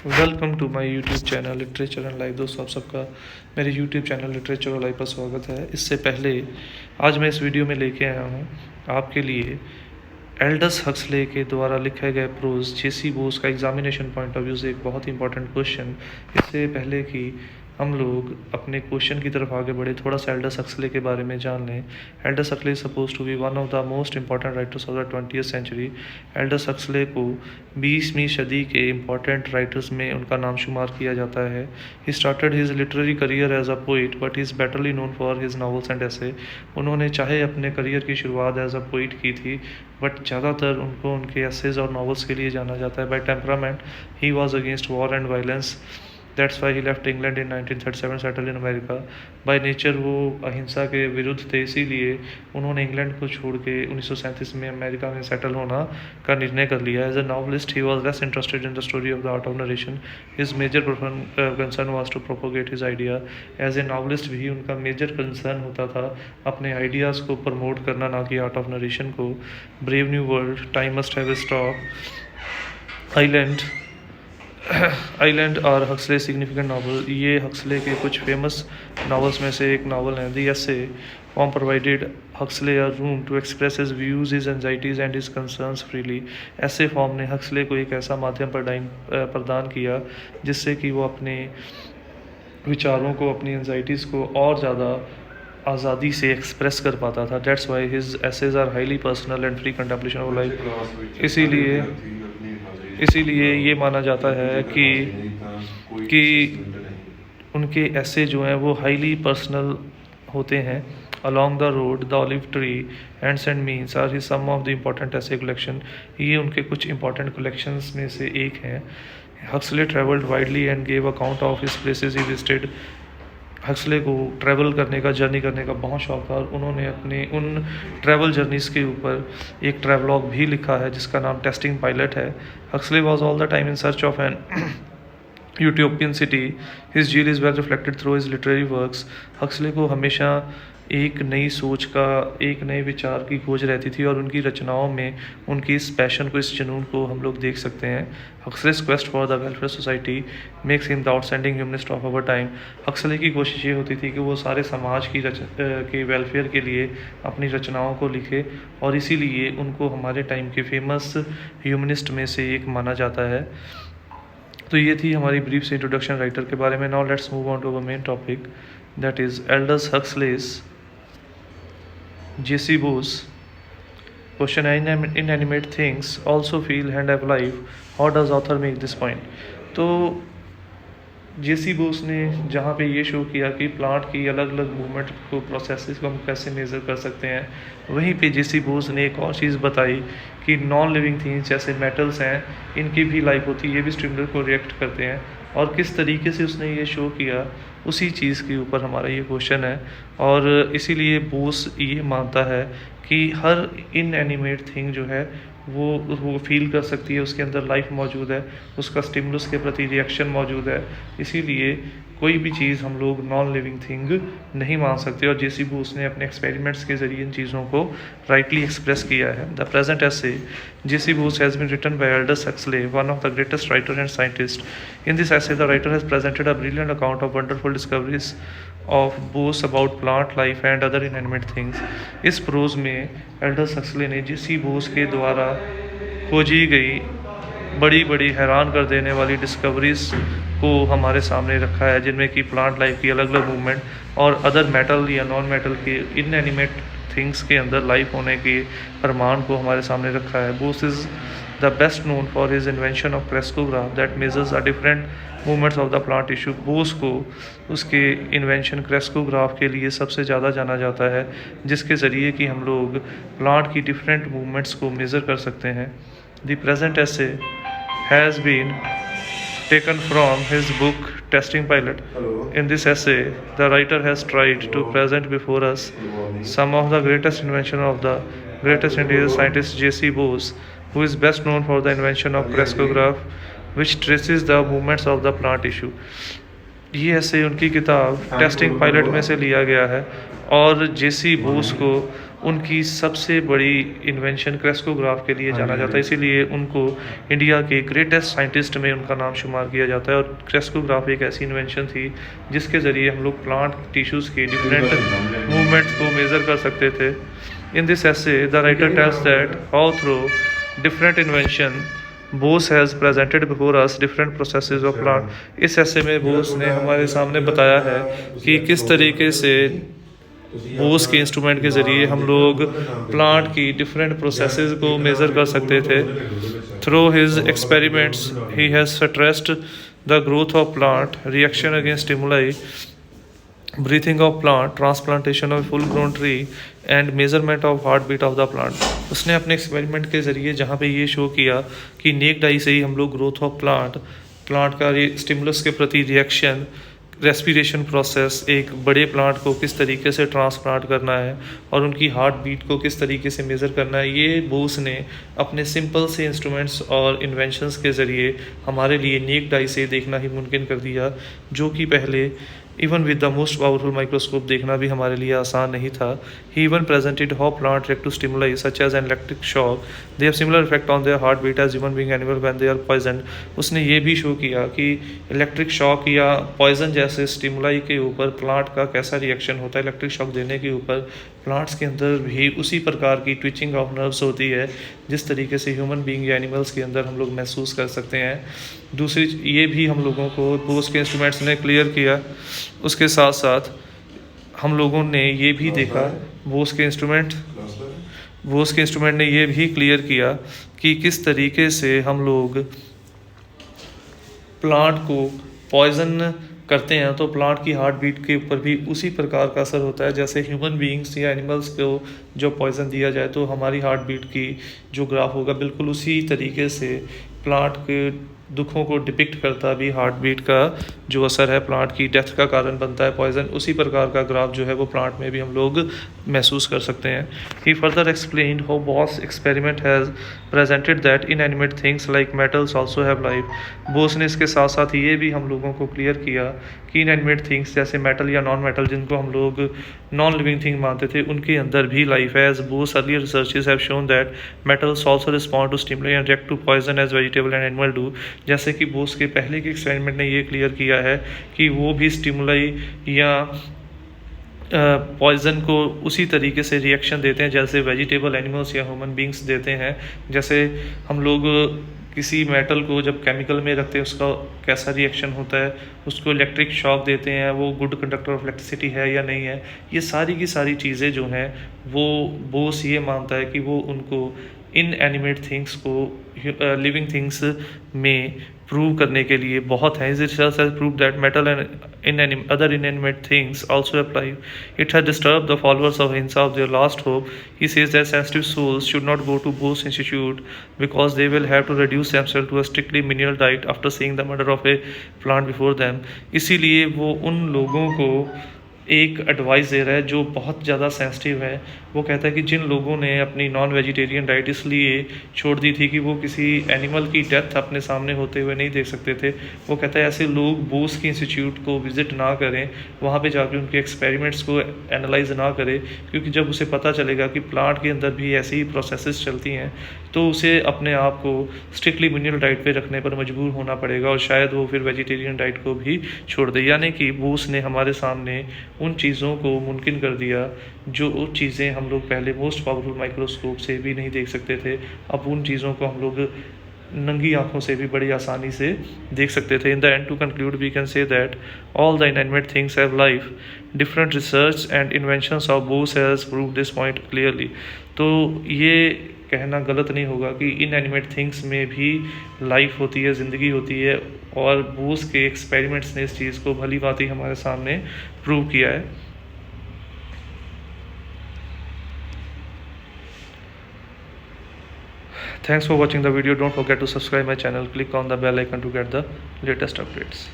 Welcome to my YouTube channel literature and life. दोस्तों, आप सबका मेरे यूट्यूब चैनल लिटरेचर और लाइफ पर स्वागत है। इससे पहले आज मैं इस वीडियो में लेके आया हूँ आपके लिए एल्डस हक्सले के द्वारा लिखे गए प्रोज जेसी बोस का एग्जामिनेशन पॉइंट ऑफ व्यू से एक बहुत इंपॉर्टेंट क्वेश्चन। इससे पहले कि हम लोग अपने क्वेश्चन की तरफ आगे बढ़े, थोड़ा सा एल्डस हक्सले के बारे में जान लें। Aldous Huxley suppose to be one of the most important writers of the 20th century. Aldous Huxley को 20वीं सदी के इंपॉर्टेंट राइटर्स में उनका नाम शुमार किया जाता है। He started his literary career as a poet but he is betterly known for his novels and essays. उन्होंने चाहे अपने करियर की शुरुआत एज अ पोइट की थी, बट ज़्यादातर उनको उनके एसेज और नॉवेल्स के लिए जाना जाता है। By temperament he was against war and violence, that's why he left England in 1937 settle in America. By nature वो अहिंसा के विरुद्ध थे, इसीलिए उन्होंने इंग्लैंड को छोड़ के 1937 में अमेरिका में सेटल होना का निर्णय कर लिया। As a novelist he was less interested in the story of the art of narration. His major concern was to propagate his idea. As a novelist भी उनका मेजर कंसर्न होता था अपने आइडियाज़ को प्रमोट करना, ना कि आर्ट ऑफ नरेशन को। Brave new world, time must have a stop, island और हक्सले सिग्निफिकेंट नावल, ये हक्सले के कुछ फेमस नावल्स में से एक नावल है। The essay form provided Huxley a room to express his views, his anxieties and his concerns freely. Essay form ने Huxley को एक ऐसा माध्यम प्रदान किया जिससे कि वो अपने विचारों को, अपनी एंजाइटीज़ को और ज़्यादा आज़ादी से एक्सप्रेस कर पाता था। That's why his essays are highly personal and free contemplation of life. इसीलिए ये माना जाता है कि उनके ऐसे जो हैं वो हाईली पर्सनल होते हैं। Along the road, the olive tree, ends and means are the some of the important essay collection. ये उनके कुछ इंपॉर्टेंट कलेक्शंस में से एक हैं। Huxley travelled widely and gave account of his places he visited. Huxley को travel करने का, जर्नी करने का बहुत शौक था और उन्होंने अपने उन ट्रैवल जर्नीज़ के ऊपर एक ट्रैवलॉग भी लिखा है जिसका नाम टेस्टिंग पायलट है। Huxley was all the time in search of an utopian city. His zeal is well reflected through his literary works. Huxley को हमेशा एक नई सोच का, एक नए विचार की खोज रहती थी और उनकी रचनाओं में उनकी इस पैशन को, इस जुनून को हम लोग देख सकते हैं। Huxley's quest for the welfare society makes him the outstanding humanist of our time. Huxley की कोशिश ये होती थी कि वो सारे समाज की के वेलफेयर के लिए अपनी रचनाओं को लिखे और इसीलिए उनको हमारे टाइम के फेमस ह्यूमनिस्ट में से एक माना जाता है। तो ये थी हमारी ब्रीफ से इंट्रोडक्शन राइटर के बारे में। Now let's move on to our main topic, that is Aldous Huxley's J.C. Bose. Question: inanimate things also feel and have life. How does author make this point? तो जेसी बोस ने जहाँ पे ये show किया कि प्लांट की अलग अलग मूवमेंट को, प्रोसेसेस को हम कैसे मेज़र कर सकते हैं, वहीं पे जेसी बोस ने एक और चीज़ बताई कि नॉन लिविंग थिंग्स जैसे मेटल्स हैं, इनकी भी लाइफ होती है, ये भी स्टिमुलर को रिएक्ट करते हैं। और किस तरीके से उसने ये शो किया, उसी चीज़ के ऊपर हमारा ये क्वेश्चन है। और इसीलिए बोस ये मानता है कि हर इनएनिमेट थिंग जो है वो फील कर सकती है, उसके अंदर लाइफ मौजूद है, उसका स्टिमुलस के प्रति रिएक्शन मौजूद है। इसीलिए कोई भी चीज़ हम लोग नॉन लिविंग थिंग नहीं मान सकते। और जेसी बोस ने अपने एक्सपेरिमेंट्स के जरिए इन चीज़ों को राइटली एक्सप्रेस किया है। The present essay J C Bose has been written by Aldous Huxley, one of the greatest writer and scientist. In this essay the writer has presented a brilliant account of wonderful discoveries of Bose about plant life and other inanimate things. इस prose में Aldous Huxley ने जेसी बोस के द्वारा खोजी गई बड़ी बड़ी हैरान कर देने वाली डिस्कवरीज को हमारे सामने रखा है, जिनमें कि प्लांट लाइफ की अलग अलग मूवमेंट और अदर मेटल या नॉन मेटल के इनएनिमेट थिंग्स के अंदर लाइफ होने के प्रमाण को हमारे सामने रखा है। Bose is the best known for his invention of crescograph that measures the different movements of the plant tissue. Bose को उसके इन्वेंशन क्रेस्कोग्राफ के लिए सबसे ज़्यादा जाना जाता है, जिसके ज़रिए कि हम लोग प्लांट की डिफरेंट मूवमेंट्स को मेज़र कर सकते हैं। The present essay has been taken from his book Testing Pilot. In this essay, the writer has tried to present before us some of the greatest invention of the greatest Indian scientist J.C. Bose, who is best known for the invention of crescograph, which traces the movements of the plant tissue. ये ऐसे उनकी किताब testing pilot में से लिया गया है और जेसी बोस को उनकी सबसे बड़ी इन्वेंशन क्रेस्कोग्राफ के लिए जाना जाता है, इसीलिए उनको इंडिया के ग्रेटेस्ट साइंटिस्ट में उनका नाम शुमार किया जाता है। और क्रेस्कोग्राफ एक ऐसी इन्वेंशन थी जिसके ज़रिए हम लोग प्लांट टिश्यूज़ के डिफरेंट मूवमेंट्स को मेज़र कर सकते थे। In this essay, the writer tells that how through different invention Bose has presented before us different processes of plant. इस ऐसे में बोस ने हमारे सामने बताया है कि किस तरीके से बोस के इंस्ट्रूमेंट के ज़रिए हम लोग प्लांट की डिफरेंट प्रोसेसेस को मेज़र कर सकते थे। Through his experiments he has stressed the growth of plant, reaction against stimuli, breathing of plant, transplantation of full grown tree and measurement of heart beat of the plant. उसने अपने experiment के ज़रिए जहाँ पे ये शो किया कि necked आई से ही हम लोग ग्रोथ ऑफ प्लांट का स्टिमुलस के प्रति रिएक्शन, रेस्पिरेशन प्रोसेस, एक बड़े प्लांट को किस तरीके से ट्रांसप्लांट करना है और उनकी हार्ट बीट को किस तरीके से मेज़र करना है, ये बोस ने अपने सिंपल से इंस्ट्रूमेंट्स और इन्वेंशंस के ज़रिए हमारे लिए नेक्ड आई से देखना ही मुमकिन कर दिया, जो कि पहले even with the most powerful microscope देखना भी हमारे लिए आसान नहीं था। He even presented how plant react to stimuli such as an electric shock, they have similar effect on their heart beat as human being animal when they are poison. उसने ये भी शो किया कि इलेक्ट्रिक शॉक या poison जैसे stimuli के ऊपर plant का कैसा रिएक्शन होता है। इलेक्ट्रिक शॉक देने के ऊपर प्लांट्स के अंदर भी उसी प्रकार की ट्विचिंग ऑफ नर्व्स होती है जिस तरीके से ह्यूमन बीइंग या एनिमल्स के अंदर हम लोग महसूस कर सकते हैं। दूसरी ये भी हम लोगों को बोस के इंस्ट्रूमेंट्स ने क्लियर किया। उसके साथ साथ हम लोगों ने ये भी देखा, बोस के इंस्ट्रूमेंट ने ये भी क्लियर किया कि किस तरीके से हम लोग प्लांट को पॉइजन करते हैं तो प्लांट की हार्ट बीट के ऊपर भी उसी प्रकार का असर होता है जैसे ह्यूमन बीइंग्स या एनिमल्स को जो पॉइजन दिया जाए तो हमारी हार्ट बीट की जो ग्राफ होगा बिल्कुल उसी तरीके से प्लांट के दुखों को डिपिक्ट करता भी हार्ट बीट का जो असर है प्लांट की डेथ का कारण बनता है पॉइजन, उसी प्रकार का ग्राफ जो है वो प्लांट में भी हम लोग महसूस कर सकते हैं। He further explained how Bose experiment has presented that inanimate things like metals also have life. Bose ने इसके साथ साथ ये भी हम लोगों को क्लियर किया कि इनएनिमेट थिंग्स जैसे मेटल या नॉन मेटल जिनको हम लोग नॉन लिविंग थिंग मानते थे उनके अंदर भी लाइफ है। As Bose earlier researches have shown that metals also respond to stimuli and react to poison as vegetable and animal do. जैसे कि बोस के पहले के एक्सपेरिमेंट ने ये क्लियर किया है कि वो भी स्टिमुलाई या पॉइजन को उसी तरीके से रिएक्शन देते हैं जैसे वेजिटेबल एनिमल्स या ह्यूमन बींग्स देते हैं। जैसे हम लोग किसी मेटल को जब केमिकल में रखते हैं उसका कैसा रिएक्शन होता है, उसको इलेक्ट्रिक शॉक देते हैं, वो गुड कंडक्टर ऑफ इलेक्ट्रिसिटी है या नहीं है, ये सारी की सारी चीज़ें जो हैं वो बोस ये मानता है कि वो उनको इन एनिमेट थिंग्स को लिविंग थिंग्स में प्रूव करने के लिए बहुत है। Research has prove that metal and other inanimate things also apply. It has disturb the followers of hinsa of their last hope. He says that sensitive souls should not go to Bose Institute because they will have to reduce themselves to a strictly mineral diet after seeing the murder of a plant before them। इसीलिए वो उन लोगों को एक advice दे रहा है जो बहुत ज़्यादा सेंसिटिव है। वो कहता है कि जिन लोगों ने अपनी नॉन वेजिटेरियन डाइट इसलिए छोड़ दी थी कि वो किसी एनिमल की डेथ अपने सामने होते हुए नहीं देख सकते थे, वो कहता है ऐसे लोग बोस के इंस्टीट्यूट को विज़िट ना करें, वहाँ पे जाकर उनके एक्सपेरिमेंट्स को एनालाइज ना करें, क्योंकि जब उसे पता चलेगा कि प्लांट के अंदर भी ऐसी ही प्रोसेसेस चलती हैं तो उसे अपने आप को स्ट्रिक्टली मिनरल डाइट पे रखने पर मजबूर होना पड़ेगा और शायद वो फिर वेजिटेरियन डाइट को भी छोड़ दे। यानी कि बोस ने हमारे सामने उन चीज़ों को मुमकिन कर दिया जो चीज़ें हम लोग पहले मोस्ट पावरफुल माइक्रोस्कोप से भी नहीं देख सकते थे, अब उन चीज़ों को हम लोग नंगी आंखों से भी बड़ी आसानी से देख सकते थे। In the end to conclude we can say that all the inanimate things have life. Different research and inventions of Bose has prove this point clearly. तो ये कहना गलत नहीं होगा कि इनएनिमेट थिंग्स में भी लाइफ होती है, ज़िंदगी होती है, और बोस के एक्सपेरिमेंट्स ने इस चीज़ को भली भांति हमारे सामने प्रूव किया है। Thanks for watching the video. Don't forget to subscribe my channel. Click on the bell icon to get the latest updates.